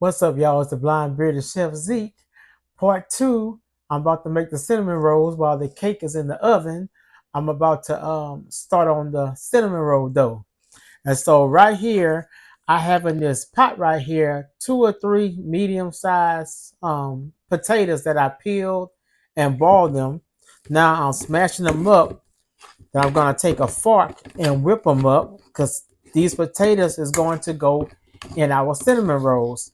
What's up, y'all? It's the Blind Bearded Chef Zeke. Part two. I'm about to make the cinnamon rolls while the cake is in the oven. I'm about to start on the cinnamon roll dough. And so right here, I have in this pot right here 2 or 3 medium-sized potatoes that I peeled and boiled them. Now I'm smashing them up. Then I'm gonna take a fork and whip them up because these potatoes is going to go in our cinnamon rolls.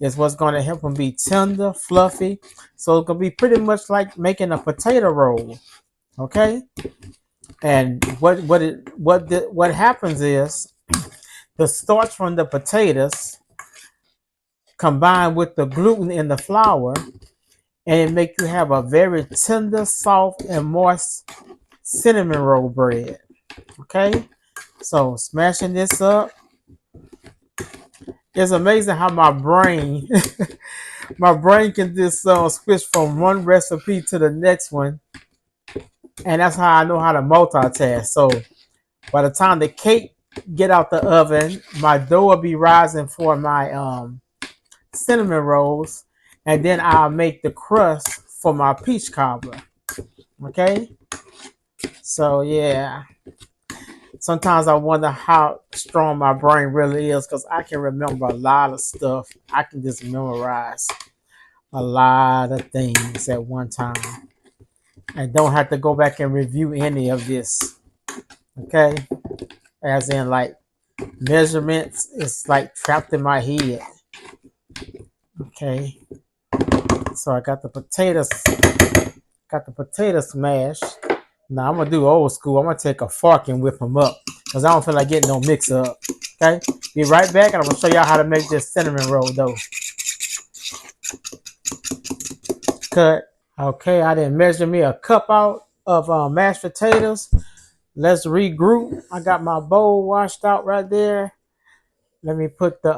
It's what's going to help them be tender, fluffy. So it's gonna be pretty much like making a potato roll. Okay. And what happens is the starch from the potatoes combined with the gluten in the flour, and it make you have a very tender, soft, and moist cinnamon roll bread. Okay. So smashing this up. It's amazing how my brain my brain can just switch from one recipe to the next one, and that's how I know how to multitask. So by the time the cake get out the oven, my dough will be rising for my cinnamon rolls, and then I'll make the crust for my peach cobbler. Okay, so yeah, sometimes I wonder how strong my brain really is because I can remember a lot of stuff. I can just memorize a lot of things at one time. I don't have to go back and review any of this. Okay, as in like measurements, it's like trapped in my head. Okay, so I got the potatoes smashed. Now I'm gonna do old school. I'm gonna take a fork and whip them up because I don't feel like getting no mix up. Okay, be right back, and I'm gonna show y'all how to make this cinnamon roll dough. Cut. Okay, I didn't measure me a cup out of mashed potatoes. Let's regroup. I got my bowl washed out right there. Let me put the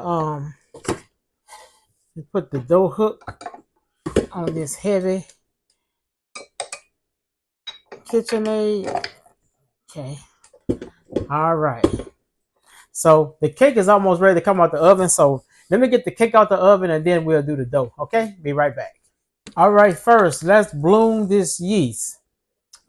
dough hook on this heavy KitchenAid. Okay. All right. So the cake is almost ready to come out the oven. So let me get the cake out the oven and then we'll do the dough. Okay. Be right back. All right. First, let's bloom this yeast.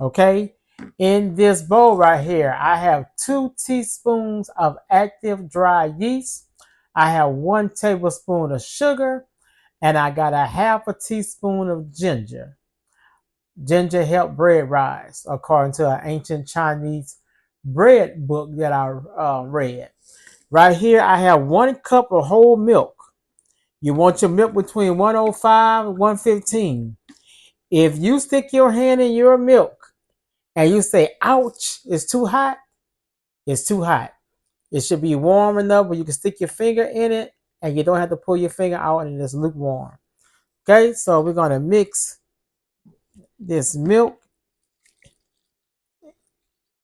Okay. In this bowl right here, I have 2 teaspoons of active dry yeast. I have 1 tablespoon of sugar, and I got a half a teaspoon of ginger. Ginger help bread rise, according to an ancient Chinese bread book that I read. Right here, I have 1 cup of whole milk. You want your milk between 105 and 115. If you stick your hand in your milk and you say, ouch, it's too hot, it's too hot. It should be warm enough where you can stick your finger in it and you don't have to pull your finger out and it's lukewarm. Okay, so we're going to mix this milk,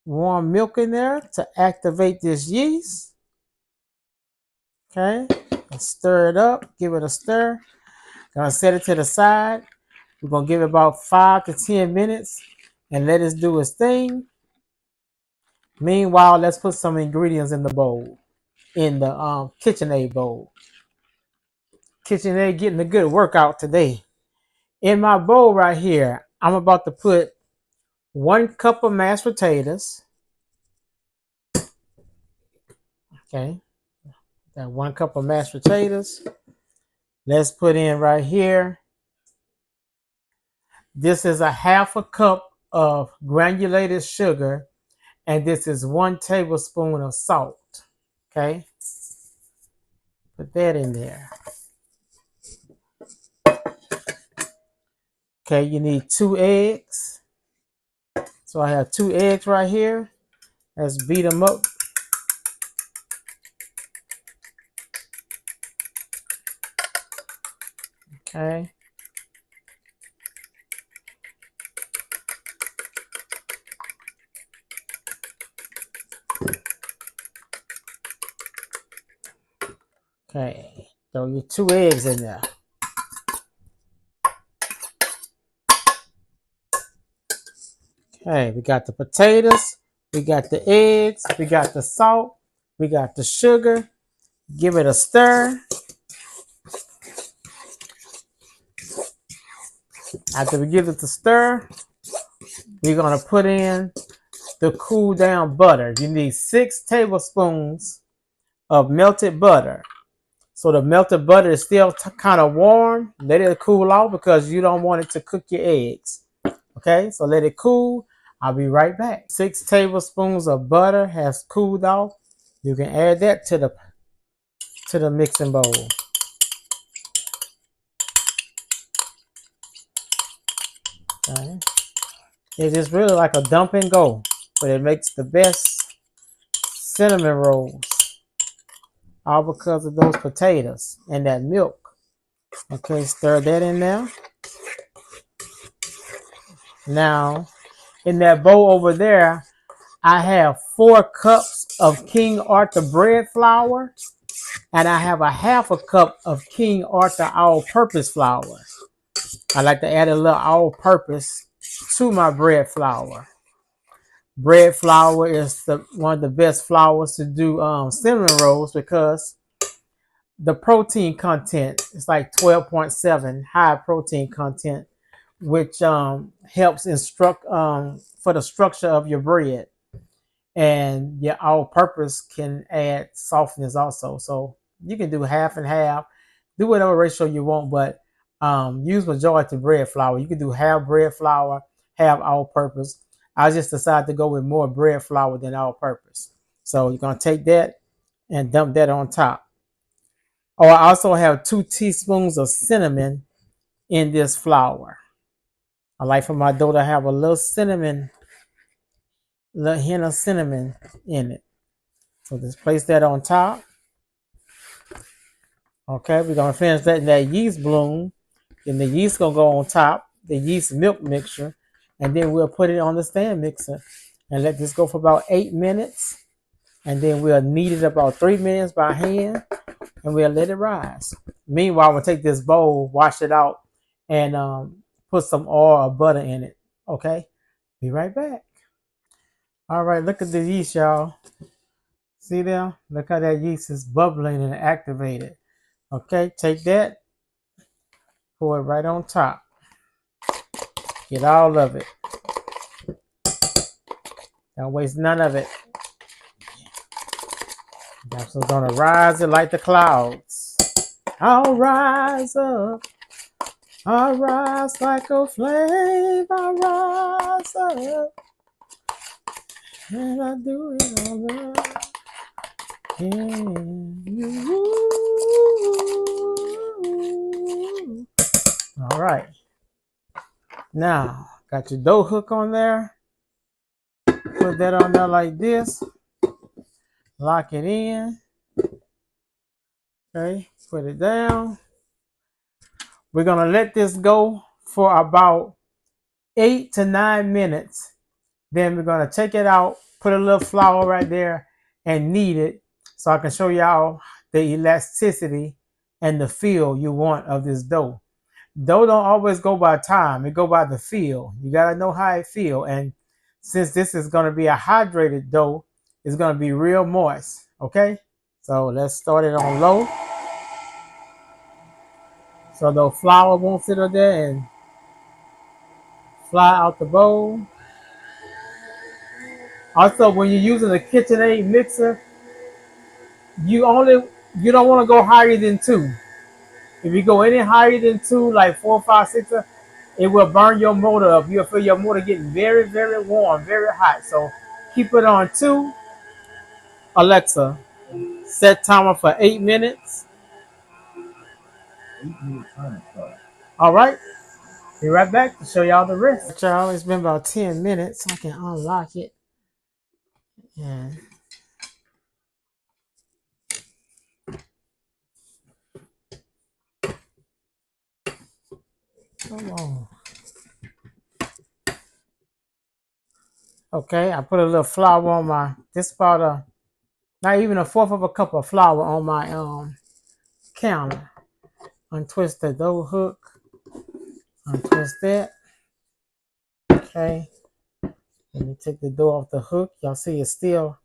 warm milk in there to activate this yeast. Okay, and stir it up, give it a stir. Gonna set it to the side. We're gonna give it about 5 to 10 minutes and let it do its thing. Meanwhile, let's put some ingredients in the bowl, in the KitchenAid bowl. KitchenAid getting a good workout today. In my bowl right here, I'm about to put 1 cup of mashed potatoes. Okay, that 1 cup of mashed potatoes. Let's put in right here. This is a half a cup of granulated sugar, and this is 1 tablespoon of salt. Okay, put that in there. Okay, you need 2 eggs. So I have 2 eggs right here. Let's beat them up. Okay. Okay, throw your 2 eggs in there. Okay, we got the potatoes, we got the eggs, we got the salt, we got the sugar. Give it a stir. After we give it a stir, we're gonna put in the cool down butter. You need 6 tablespoons of melted butter. So the melted butter is still kind of warm. Let it cool off because you don't want it to cook your eggs. Okay, so let it cool. I'll be right back. 6 tablespoons of butter has cooled off. You can add that to the mixing bowl. Okay. It is really like a dump and go, but it makes the best cinnamon rolls. All because of those potatoes and that milk. Okay, stir that in there. Now, in that bowl over there, I have 4 cups of King Arthur bread flour, and I have a half a cup of King Arthur all-purpose flour. I like to add a little all-purpose to my bread flour. Bread flour is one of the best flours to do cinnamon rolls because the protein content is like 12.7 high protein content, which helps instruct for the structure of your bread. And your all-purpose can add softness also. So you can do half and half, do whatever ratio you want, but use majority bread flour. You can do half bread flour, half all-purpose. I just decided to go with more bread flour than all-purpose. So you're gonna take that and dump that on top. Oh, I also have 2 teaspoons of cinnamon in this flour. I like for my dough to have a little cinnamon, little hint of cinnamon in it. So just place that on top. Okay, we're gonna finish that in that yeast bloom. Then the yeast gonna go on top, the yeast milk mixture, and then we'll put it on the stand mixer and let this go for about 8 minutes. And then we'll knead it about 3 minutes by hand and we'll let it rise. Meanwhile, we'll take this bowl, wash it out, and put some oil or butter in it. Okay, be right back. All right, look at the yeast, y'all. See there? Look how that yeast is bubbling and activated. Okay, take that, pour it right on top. Get all of it. Don't waste none of it. That's what's gonna rise it like the clouds. I'll rise up. I'll rise like a flame. I'll rise up. And I do it all the all right. Now, got your dough hook on there. Put that on there like this. Lock it in. Okay, put it down. We're going to let this go for about 8 to 9 minutes. Then we're going to take it out, put a little flour right there, and knead it so I can show y'all the elasticity and the feel you want of this dough. Dough don't always go by time. It go by the feel. You got to know how it feel. And since this is going to be a hydrated dough, it's going to be real moist. Okay? So let's start it on low. So the flour won't sit up there and fly out the bowl. Also, when you're using a KitchenAid mixer, you don't want to go higher than 2. If you go any higher than 2, like 4, 5, 6, it will burn your motor up. You'll feel your motor getting very, very warm, very hot. So keep it on 2. Alexa, set timer for 8 minutes. 8-minute timer start. All right. Be right back to show y'all the rest. Y'all, it's been about 10 minutes. I can unlock it. And come on. Okay, I put a little flour on my, this about not even a fourth of a cup of flour on my counter. Untwist the dough hook. Untwist that. Okay. Let me take the dough off the hook. Y'all see it's still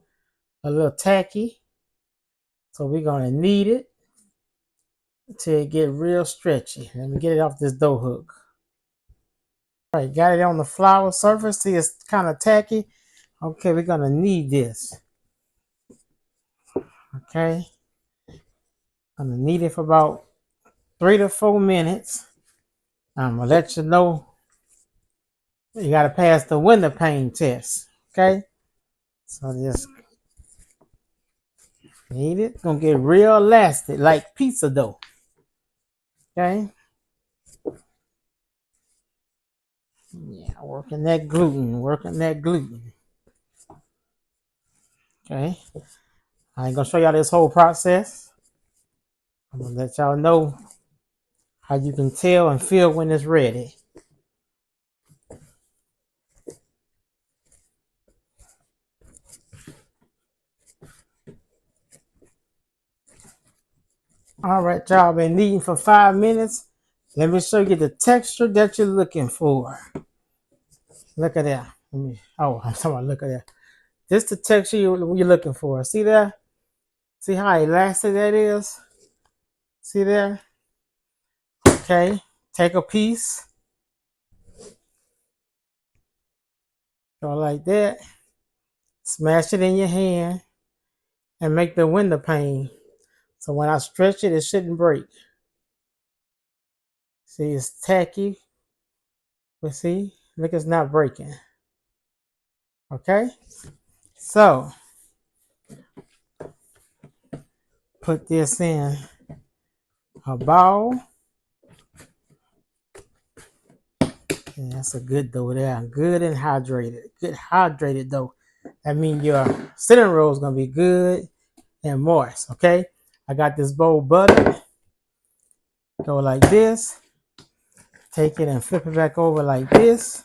a little tacky. So we're gonna knead it until it get real stretchy. Let me get it off this dough hook. All right, got it on the flour surface. See, it's kind of tacky. Okay, we're gonna knead this. Okay, gonna knead it for about 3 to 4 minutes. I'm gonna let you know you gotta pass the window pane test. Okay, so just knead it. Gonna get real elastic like pizza dough. Okay. Yeah, working that gluten, working that gluten. Okay. I ain't gonna show y'all this whole process. I'm gonna let y'all know how you can tell and feel when it's ready. All right, y'all been kneading for 5 minutes. Let me show you the texture that you're looking for. Look at that. Oh, I'm talking about look at that. This the texture you're looking for. See that? See how elastic that is? See there? Okay. Take a piece. Go like that. Smash it in your hand and make the window pane. So when I stretch it, it shouldn't break. See, it's tacky. But see, look, it's not breaking. Okay? So, put this in a bowl. And that's a good dough there. Good and hydrated. Good hydrated dough. That means your cinnamon roll is going to be good and moist. Okay? I got this bowl buttered. Go like this. Take it and flip it back over like this.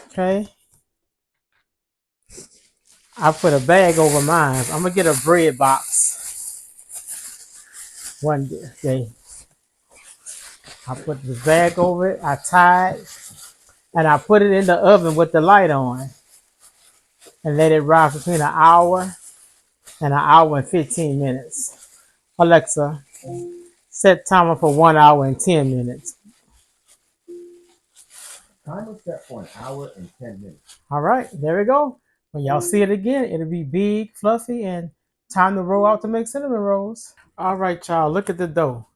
Okay? I put a bag over mine. I'm going to get a bread box one day. I put the bag over it. I tie it. And I put it in the oven with the light on. And let it rise between an hour and an hour and 15 minutes. Alexa, set timer for 1 hour and 10 minutes. Timer set for an hour and 10 minutes. All right, there we go. When y'all see it again, it'll be big, fluffy, and time to roll out to make cinnamon rolls. All right, y'all, look at the dough.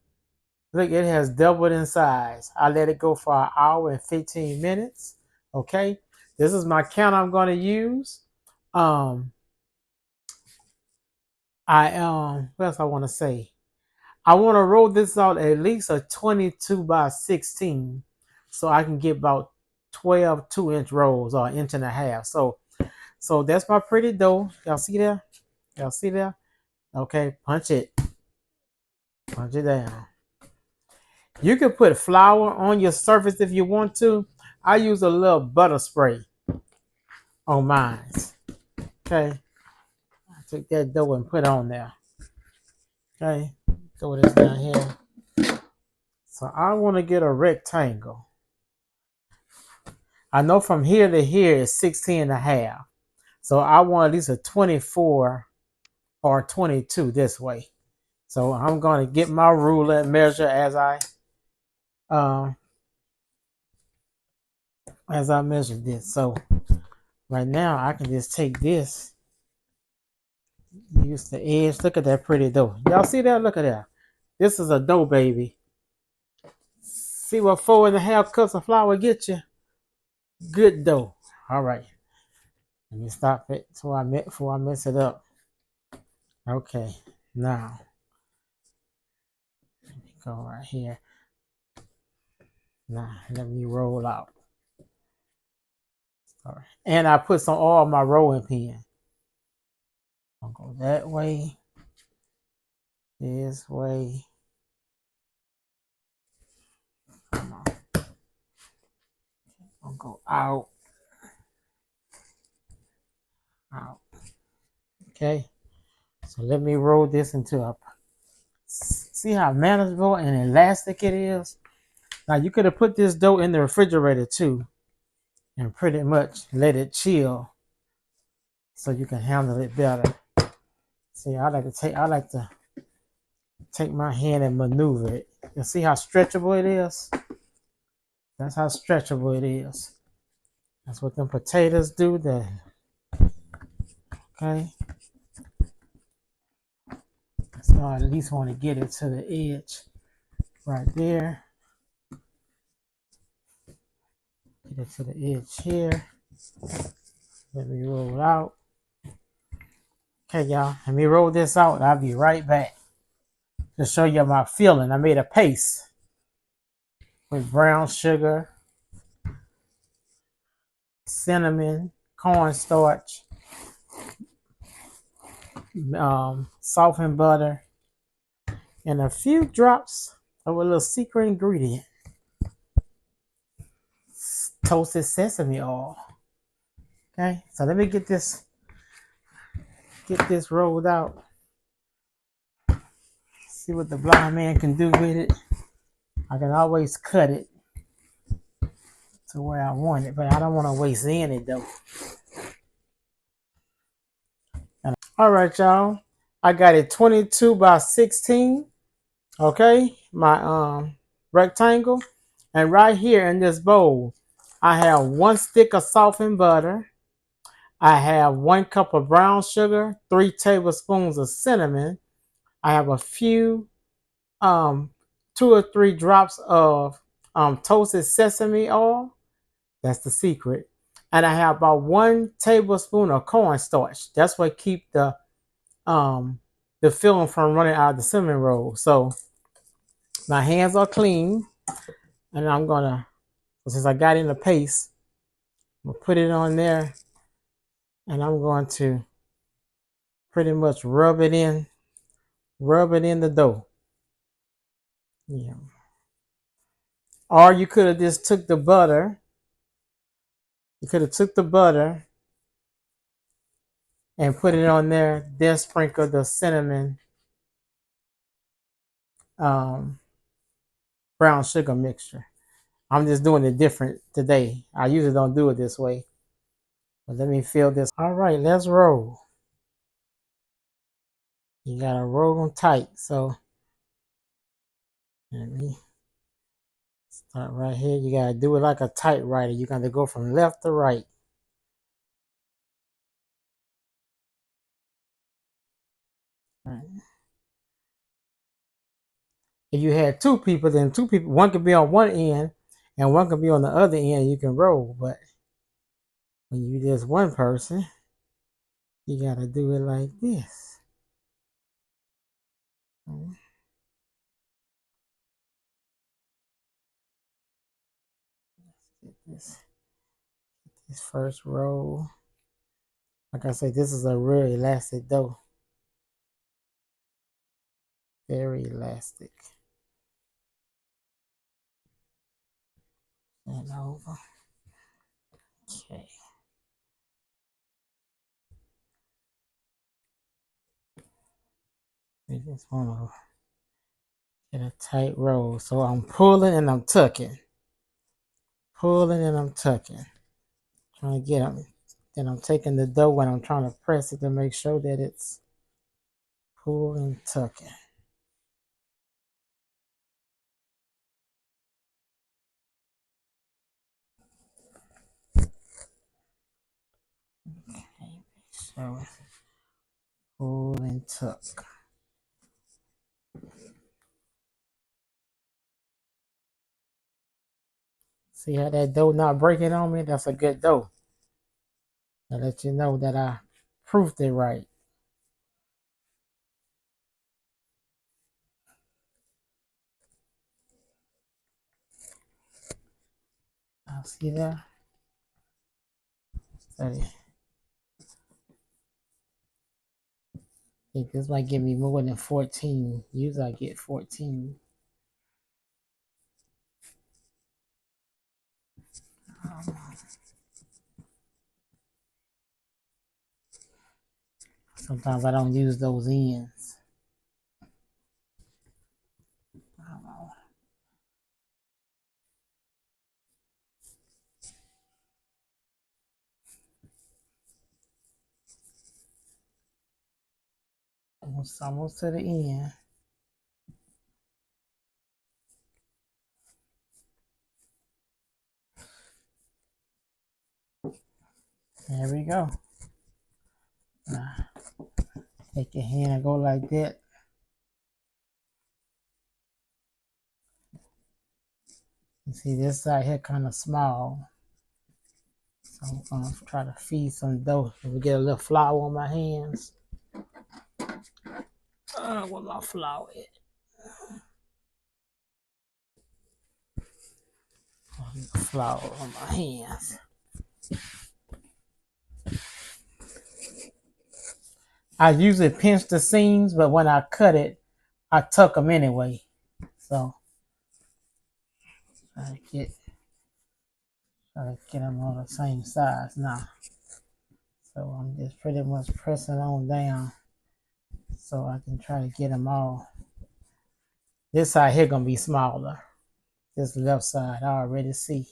Look, it has doubled in size. I let it go for an hour and 15 minutes. Okay, this is my count I'm going to use. What else I want to say? I want to roll this out at least a 22 by 16 so I can get about 12 2-inch rolls or an inch and a half. So that's my pretty dough. Y'all see there? Y'all see there? Okay, punch it. Punch it down. You can put flour on your surface if you want to. I use a little butter spray on mine. Okay. I take that dough and put it on there. Okay. Throw this down here. So I want to get a rectangle. I know from here to here is 16 and a half. So I want at least a 24 or 22 this way. So I'm going to get my ruler and measure as I measure this. So right now I can just take this, use the edge. Look at that pretty dough. Y'all see that? Look at that. This is a dough, baby. See what 4.5 cups of flour get you? Good dough. All right. Let me stop it before I mess it up. Okay. Now, let me go right here. Now, let me roll out. All right. And I put some oil on my rolling pin. I'll go that way. This way. Come on. I'll go out. Out. Okay. So let me roll this into a. See how manageable and elastic it is? Now you could have put this dough in the refrigerator too and pretty much let it chill so you can handle it better. See, I like to take my hand and maneuver it. You see how stretchable it is? That's how stretchable it is. That's what them potatoes do there. Okay. So I at least want to get it to the edge right there. Get it to the edge here. Let me roll it out. Okay, y'all. Let me roll this out. I'll be right back to show you my filling. I made a paste with brown sugar, cinnamon, cornstarch, softened butter, and a few drops of a little secret ingredient, toasted sesame oil. Okay, so let me get this rolled out. See what the blind man can do with it. I can always cut it to where I want it, but I don't want to waste any though. All right, y'all. I got it 22 by 16. Okay, my rectangle, and right here in this bowl, I have 1 stick of softened butter. I have 1 cup of brown sugar, 3 tablespoons of cinnamon. I have a few 2 or 3 drops of toasted sesame oil. That's the secret. And I have about 1 tablespoon of cornstarch. That's what keep the filling from running out of the cinnamon roll. So my hands are clean, and I'm gonna, since I got in the paste, I'm gonna put it on there, and I'm going to pretty much rub it in the dough. Yeah. Or you could have just took the butter. You could have took the butter and put it on there, then sprinkle the cinnamon um, brown sugar mixture. I'm just doing it different today. I usually don't do it this way. But let me fill this. All right, let's roll. You gotta roll them tight. So let me start right here. You gotta do it like a typewriter. You gotta go from left to right. Right. If you had 2 people, then 2 people, one could be on one end and one could be on the other end. You can roll, but when you just one person, you gotta do it like this. Get this first roll. Like I said, this is a real elastic dough. Very elastic. And over. Okay. We just want to get a tight roll. So I'm pulling and I'm tucking. Pulling and I'm tucking. Trying to get them. Then I'm taking the dough and I'm trying to press it to make sure that it's pulling, tucking. Okay. So pull and tuck. See how that dough not breaking on me? That's a good dough. That let you know that I proofed it right. I'll see that. Study. I think this might give me more than 14. Usually I get 14. Sometimes I don't use those ends. Almost to the end. There we go. Now, take your hand and go like that. You see this side here kind of small. So I'm gonna try to feed some dough. If we get a little flour on my hands. Where my flour at? Flour on my hands. I usually pinch the seams, but when I cut it, I tuck them anyway. So try to get them on the same size now. So I'm just pretty much pressing on down so I can try to get them all. This side here gonna be smaller. This left side, I already see.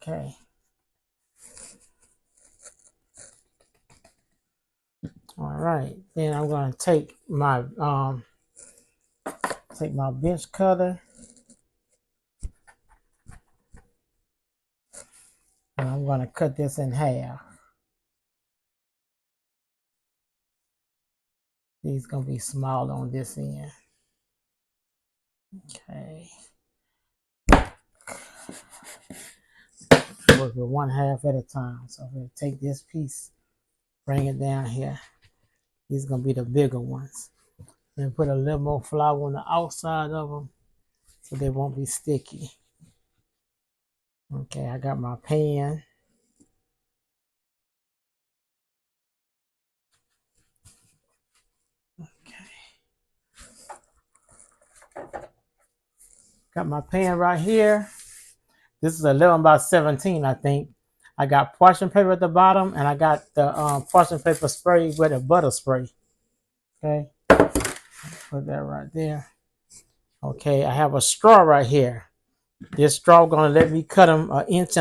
Okay. All right. Then I'm gonna take my bench cutter, and I'm gonna cut this in half. These gonna be small on this end. Okay. Work with one half at a time. So I'm gonna take this piece, bring it down here. These gonna be the bigger ones. Then put a little more flour on the outside of them so they won't be sticky. Okay, I got my pan. Got my pan right here. This is 11 by 17, I think. I got parchment paper at the bottom, and I got the parchment paper spray with a butter spray. Okay, put that right there. Okay, I have a straw right here. This straw gonna let me cut them 1.5 inches.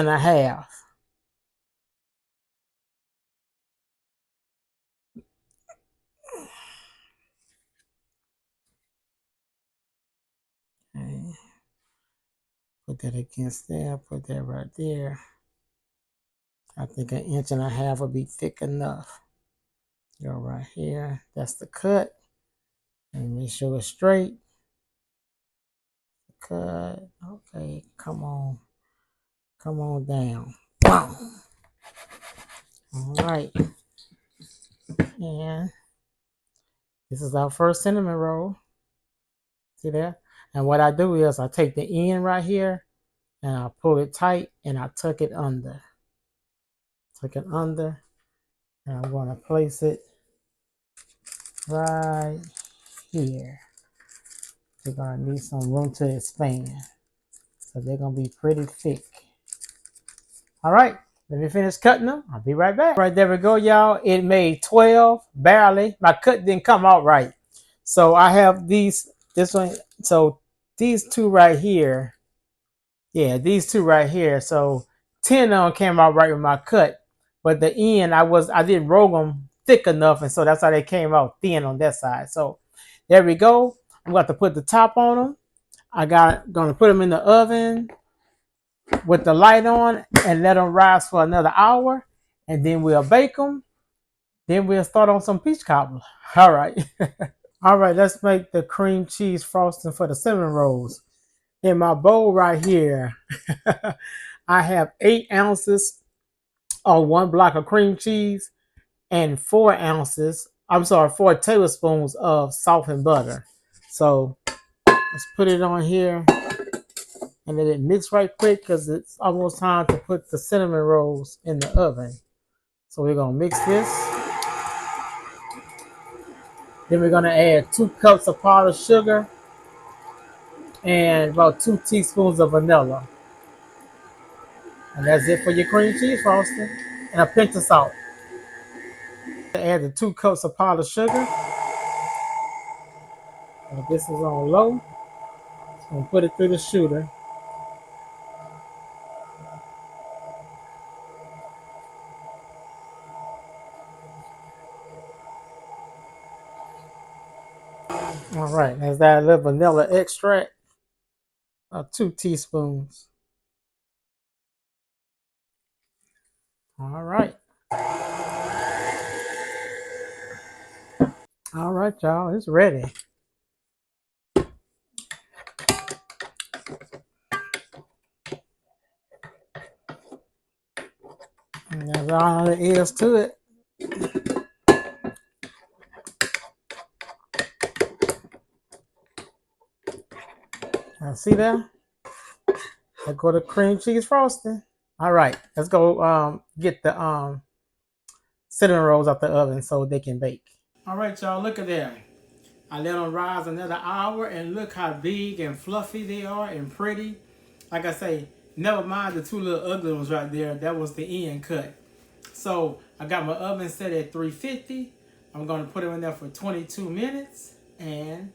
Okay. Put that against there. Put that right there. I think 1.5 inches will be thick enough. Go right here. That's the cut. And make sure it's straight. Cut. Okay, come on. Come on down. Boom. All right. And this is our first cinnamon roll. See that? And what I do is I take the end right here and I pull it tight and I tuck it under. Tuck it under. And I'm going to place it right here. They're going to need some room to expand. So they're going to be pretty thick. All right. Let me finish cutting them. I'll be right back. Right, there we go, y'all. It made 12, barely. My cut didn't come out right. So I have this one. So these two right here. Yeah, these two right here. So 10 of them came out right with my cut. But the end, I didn't roll them thick enough. And so that's how they came out thin on that side. So there we go. I'm going to put the top on them. Going to put them in the oven with the light on and let them rise for another hour, and then we'll bake them. Then we'll start on some peach cobbler. All right. All right, let's make the cream cheese frosting for the cinnamon rolls. In my bowl right here, I have 8 ounces or 1 block of cream cheese and 4 tablespoons of softened butter. So let's put it on here and let it mix right quick because it's almost time to put the cinnamon rolls in the oven. So we're going to mix this. Then we're going to add 2 cups of powdered sugar and about 2 teaspoons of vanilla. And that's it for your cream cheese frosting. And a pinch of salt. Add the 2 cups of powdered sugar. And this is on low. So I'm going to put it through the shooter. All right, let's add a little vanilla extract, 2 teaspoons. All right. All right, y'all. It's ready. And that's all there is to it. Now, see there? Let's go to cream cheese frosting. All right. Let's go get the cinnamon rolls out the oven so they can bake. All right, y'all. Look at that. I let them rise another hour, and look how big and fluffy they are and pretty. Like I say, never mind the two little ugly ones right there. That was the end cut. So I got my oven set at 350. I'm going to put them in there for 22 minutes. And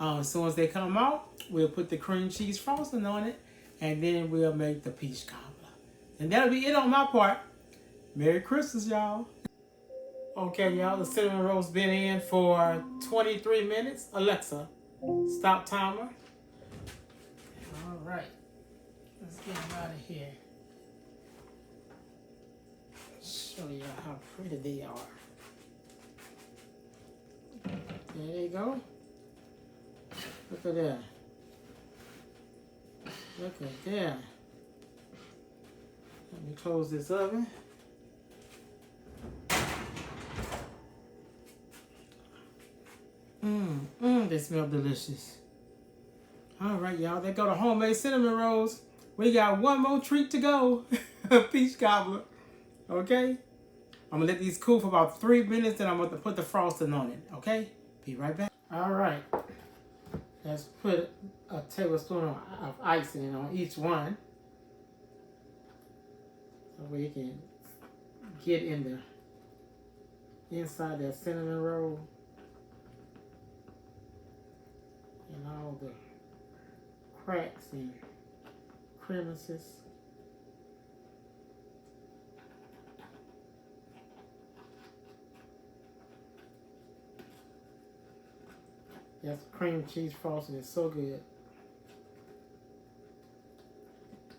as soon as they come out, we'll put the cream cheese frosting on it. And then we'll make the peach cobbler. And that'll be it on my part. Merry Christmas, y'all. Okay, y'all, the cinnamon roll's been in for 23 minutes. Alexa, stop timer. All right, let's get them out of here. Show y'all how pretty they are. There they go. Look at that. Look at that. Let me close this oven. They smell delicious. All right, y'all. There go the homemade cinnamon rolls. We got one more treat to go. Peach cobbler. Okay? I'm going to let these cool for about 3 minutes, and I'm going to put the frosting on it. Okay? Be right back. All right. Let's put a tablespoon of icing on each one. So we can get in the inside that cinnamon roll. And all the cracks and crevices. That cream cheese frosting is so good.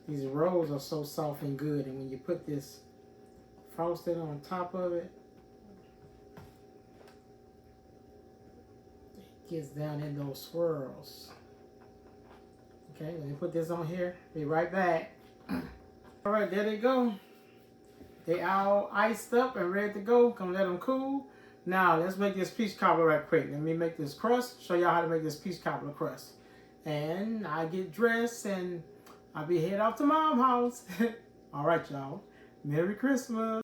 These rolls are so soft and good, and when you put this frosting on top of it, it gets down in those swirls. Okay, let me put this on here. Be right back. All right, there they go. They all iced up and ready to go. Come let them cool. Now, let's make this peach cobbler right quick. Let me make this crust. Show y'all how to make this peach cobbler crust. And I get dressed and I'll be headed off to Mom's house. All right, y'all. Merry Christmas.